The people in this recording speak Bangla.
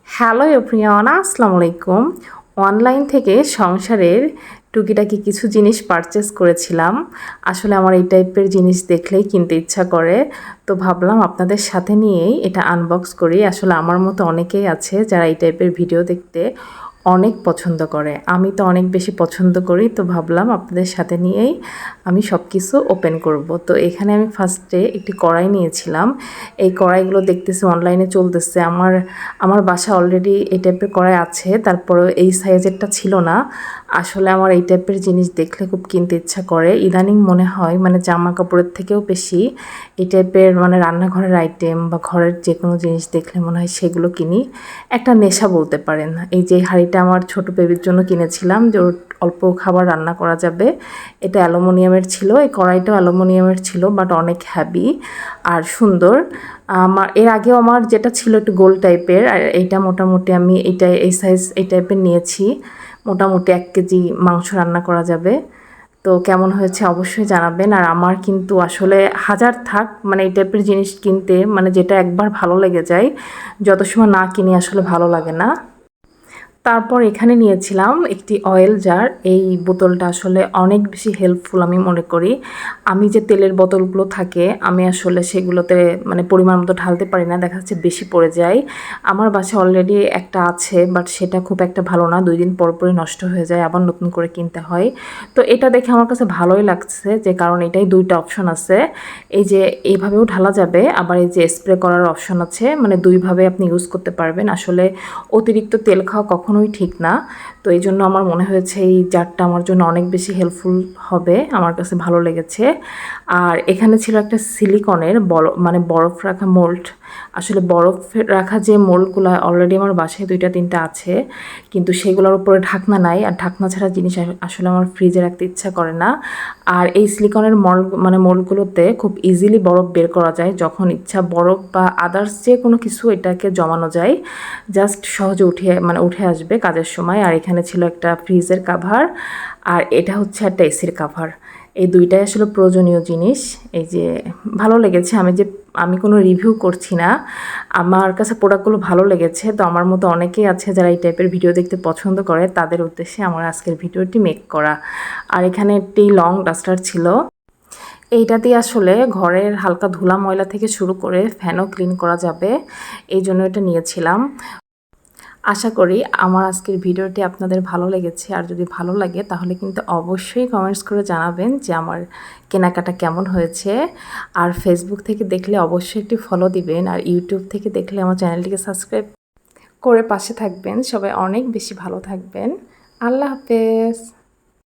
হ্যালো এভরিওয়ান, আসসালামু আলাইকুম। অনলাইন থেকে সংসারের টুকিটাকি কিছু জিনিস পারচেস করেছিলাম। আসলে আমার এই টাইপের জিনিস দেখলেই কিনতে ইচ্ছা করে, তো ভাবলাম আপনাদের সাথে নিয়েই এটা আনবক্স করি। আসলে আমার মতো অনেকেই আছে যারা এই টাইপের ভিডিও দেখতে অনেক পছন্দ করে। আমি তো অনেক বেশি পছন্দ করি, তো ভাবলাম আপনাদের সাথে নিয়েই আমি সব কিছু ওপেন করব। তো এখানে আমি ফার্স্টে একটি কড়াই নিয়েছিলাম। এই কড়াইগুলো দেখতেছি অনলাইনে চলতেছে। আমার বাসা অলরেডি এই টাইপের কড়াই আছে, তারপরে এই সাইজেরটা ছিল না। আসলে আমার এই টাইপের জিনিস দেখলে খুব কিনতে ইচ্ছা করে। ইদানিং মনে হয় মানে জামা কাপড়ের থেকেও বেশি এই টাইপের মানে রান্নাঘরের আইটেম বা ঘরের যে কোনো জিনিস দেখলে মনে হয় সেগুলো কিনি। একটা নেশা বলতে পারেন। এই যে হাঁড়িটা আমার ছোট বেবির জন্য কিনেছিলাম, যে ওর অল্প খাবার রান্না করা যাবে। এটা অ্যালুমিনিয়ামের ছিল, এই কড়াইটাও অ্যালুমিনিয়ামের ছিল, বাট অনেক হ্যাভি আর সুন্দর। এর আগেও আমার যেটা ছিল একটু গোল টাইপের, আর এইটা মোটামুটি আমি এই সাইজ এই টাইপের নিয়েছি। মোটামুটি 1 কেজি মাংস রান্না করা যাবে। তো কেমন হয়েছে অবশ্যই জানাবেন। আর আমার কিন্তু আসলে হাজার থাক মানে এই টাইপের জিনিস কিনতে, মানে যেটা একবার ভালো লেগে যায়, যত সময় না কিনি আসলে ভালো লাগে না। তারপর এখানে নিয়েছিলাম একটি অয়েল জার। এই বোতলটা আসলে অনেক বেশি হেল্পফুল আমি মনে করি। আমি যে তেলের বোতলগুলো থাকে আমি আসলে সেগুলোতে মানে পরিমাণ মতো ঢালতে পারি না, দেখা যাচ্ছে বেশি পড়ে যায়। আমার বাসায় অলরেডি একটা আছে, বাট সেটা খুব একটা ভালো না, 2 দিন পর পরই নষ্ট হয়ে যায়, আবার নতুন করে কিনতে হয়। তো এটা দেখে আমার কাছে ভালোই লাগছে, যে কারণ এটাই 2টা অপশন আছে। এই যে এইভাবেও ঢালা যাবে, আবার এই যে স্প্রে করার অপশন আছে, মানে 2ভাবে আপনি ইউজ করতে পারবেন। আসলে অতিরিক্ত তেল খাওয়া কখনোই ঠিক না। তো এই জন্য আমার মনে হয়েছে এই জারটা আমার জন্য অনেক বেশি হেল্পফুল হবে, আমার কাছে ভালো লেগেছে। আর এখানে ছিল একটা সিলিকনের মানে বরফ রাখা মোল্ড। আসলে বরফ রাখা যে মোল্ডগুলো অলরেডি আমার বাসায় 2টা 3টা আছে, কিন্তু সেগুলোর উপরে ঢাকনা নাই, আর ঢাকনা ছাড়া জিনিস আসলে আমার ফ্রিজে রাখতে ইচ্ছা করে না। আর এই সিলিকনের মানে মোল্ডগুলোতে খুব ইজিলি বরফ বের করা যায়, যখন ইচ্ছা বরফ বা আদার্স যে কোনো কিছু এটাকে জমানো যায়, জাস্ট সহজে উঠে আসবে কাজের সময়। আর এখানে ছিল একটা ফ্রিজের কাভার, আর এটা হচ্ছে একটা এসির কাভার। এই 2টাই আসলে প্রয়োজনীয় জিনিস। এই যে ভালো লেগেছে, আমি কোনো রিভিউ করছি না, আমার কাছে প্রোডাক্টগুলো ভালো লেগেছে। তো আমার মতো অনেকেই আছে যারা এই টাইপের ভিডিও দেখতে পছন্দ করে, তাদের উদ্দেশ্যে আমার আজকের ভিডিওটি মেক করা। আর এখানে একটি লং ডাস্টার ছিল। এইটা দিয়ে আসলে ঘরের হালকা ধুলা ময়লা থেকে শুরু করে ফ্যানও ক্লিন করা যাবে, এই জন্য এটা নিয়েছিলাম। আশা করি আমার আজকের ভিডিওটি আপনাদের ভালো লেগেছে। আর যদি ভালো লাগে তাহলে কিন্তু অবশ্যই কমেন্টস করে জানাবেন যে আমার কেনাকাটা কেমন হয়েছে। আর ফেসবুক থেকে দেখলে অবশ্যই একটি ফলো দিবেন, আর ইউটিউব থেকে দেখলে আমার চ্যানেলটিকে সাবস্ক্রাইব করে পাশে থাকবেন। সবাই অনেক বেশি ভালো থাকবেন। আল্লাহ হাফেজ।